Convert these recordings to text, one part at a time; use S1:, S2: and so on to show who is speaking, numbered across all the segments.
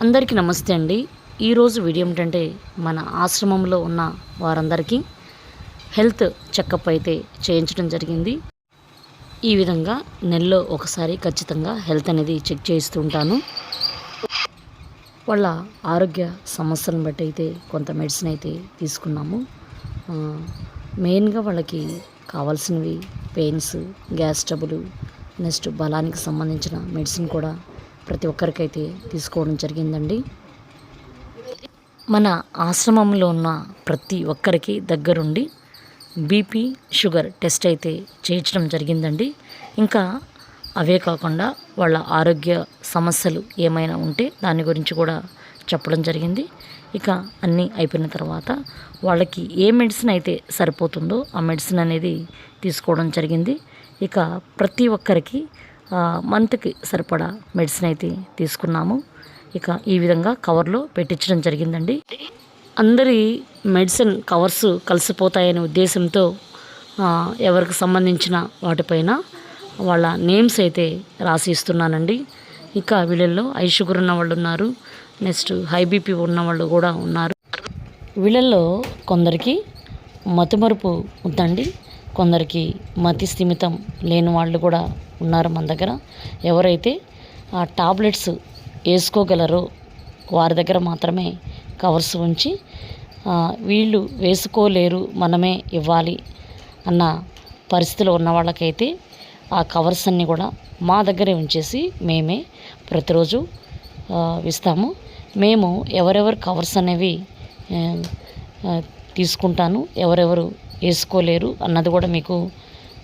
S1: అందరికీ నమస్తే అండి. ఈరోజు వీడియో ఏమిటంటే మన ఆశ్రమంలో ఉన్న వారందరికీ హెల్త్ చెకప్ అయితే చేయించడం జరిగింది. ఈ విధంగా నెలలో ఒకసారి ఖచ్చితంగా హెల్త్ అనేది చెక్ చేస్తూ ఉంటాను. వాళ్ళ ఆరోగ్య సమస్యలను బట్టి అయితే కొంత మెడిసిన్ అయితే తీసుకున్నాము. మెయిన్గా వాళ్ళకి కావాల్సినవి పెయిన్స్, గ్యాస్ ట్రబుల్, నెక్స్ట్ బలానికి సంబంధించిన మెడిసిన్ కూడా ప్రతి ఒక్కరికైతే తీసుకోవడం జరిగిందండి. మన ఆశ్రమంలో ఉన్న ప్రతి ఒక్కరికి దగ్గరుండి బీపీ, షుగర్ టెస్ట్ అయితే చేయించడం జరిగిందండి. ఇంకా అవే కాకుండా వాళ్ళ ఆరోగ్య సమస్యలు ఏమైనా ఉంటే దాని గురించి కూడా చెప్పడం జరిగింది. ఇక అన్నీ అయిపోయిన తర్వాత వాళ్ళకి ఏ మెడిసిన్ అయితే సరిపోతుందో ఆ మెడిసిన్ అనేది తీసుకోవడం జరిగింది. ఇక ప్రతి ఒక్కరికి మంత్కి సరిపడా మెడిసిన్ అయితే తీసుకున్నాము. ఇక ఈ విధంగా కవర్లో పెట్టించడం జరిగిందండి. అందరి మెడిసిన్ కవర్స్ కలిసిపోతాయనే ఉద్దేశంతో ఎవరికి సంబంధించిన వాటిపైన వాళ్ళ నేమ్స్ అయితే రాసి ఇస్తున్నానండి. ఇక వీళ్ళల్లో హై షుగర్ ఉన్న వాళ్ళు ఉన్నారు, నెక్స్ట్ హై బీపీ ఉన్న వాళ్ళు కూడా ఉన్నారు. వీళ్ళల్లో కొందరికి మతిమరుపు ఉందండి, కొందరికి మతి స్థిమితం లేని వాళ్ళు కూడా ఉన్నారు మన దగ్గర. ఎవరైతే ఆ టాబ్లెట్స్ వేసుకోగలరో వారి దగ్గర మాత్రమే కవర్స్ ఉంచి, వీళ్ళు వేసుకోలేరు మనమే ఇవ్వాలి అన్న పరిస్థితిలో ఉన్న వాళ్ళకైతే ఆ కవర్స్ అన్నీ కూడా మా దగ్గరే ఉంచేసి మేమే ప్రతిరోజు ఇస్తాము. మేము ఎవరెవరు కవర్స్ అనేవి తీసుకుంటాను, ఎవరెవరు వేసుకోలేరు అన్నది కూడా మీకు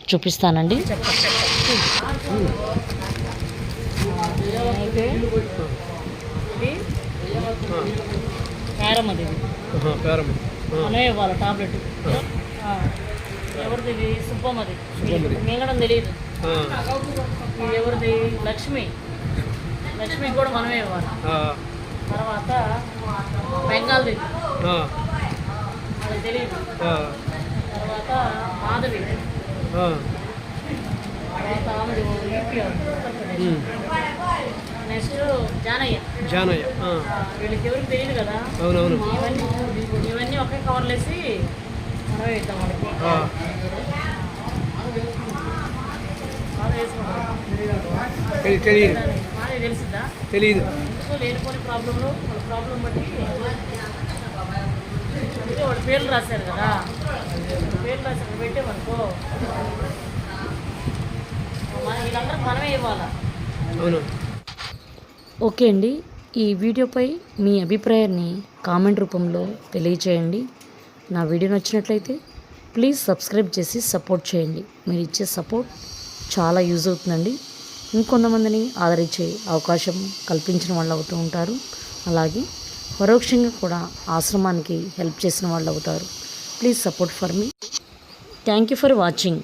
S1: చూపిస్తానండి. వాళ్ళ టాబ్లెట్ ఎవరిది సుబ్బమ్మది మింగడం తెలియదు, ఎవరిది లక్ష్మి కూడా మనమే ఇవ్వాలి. తర్వాత బెంగాల్ది అది తెలియదు. తర్వాత మాధవి, తర్వాత ఆమెది యూపీ నెక్స్ట్ జానయ్య. వీళ్ళకి ఎవరికి తెలియదు కదా. ఇవన్నీ ఒకే కవర్లు వేసి మనమే ఇద్దాం వాళ్ళకి. తెలిసిద్దా? తెలియదు. లేనిపోని ప్రాబ్లంలో వాళ్ళ ప్రాబ్లం బట్టి వాళ్ళ పేర్లు రాశారు కదా, పేర్లు రాశారు పెట్టేమనుకో వీళ్ళందరూ మనమే ఇవ్వాలా. ఓకే అండి, ఈ వీడియోపై మీ అభిప్రాయాన్ని కామెంట్ రూపంలో తెలియచేయండి. నా వీడియో నచ్చినట్లయితే ప్లీజ్ సబ్స్క్రైబ్ చేసి సపోర్ట్ చేయండి. మీరు ఇచ్చే సపోర్ట్ చాలా యూజ్ అవుతుందండి. ఇంకొంతమందిని ఆదరించే అవకాశం కల్పించిన వాళ్ళు అవుతూ ఉంటారు. అలాగే పరోక్షంగా కూడా ఆశ్రమానికి హెల్ప్ చేసిన వాళ్ళు అవుతారు. Please support for me. Thank you for watching.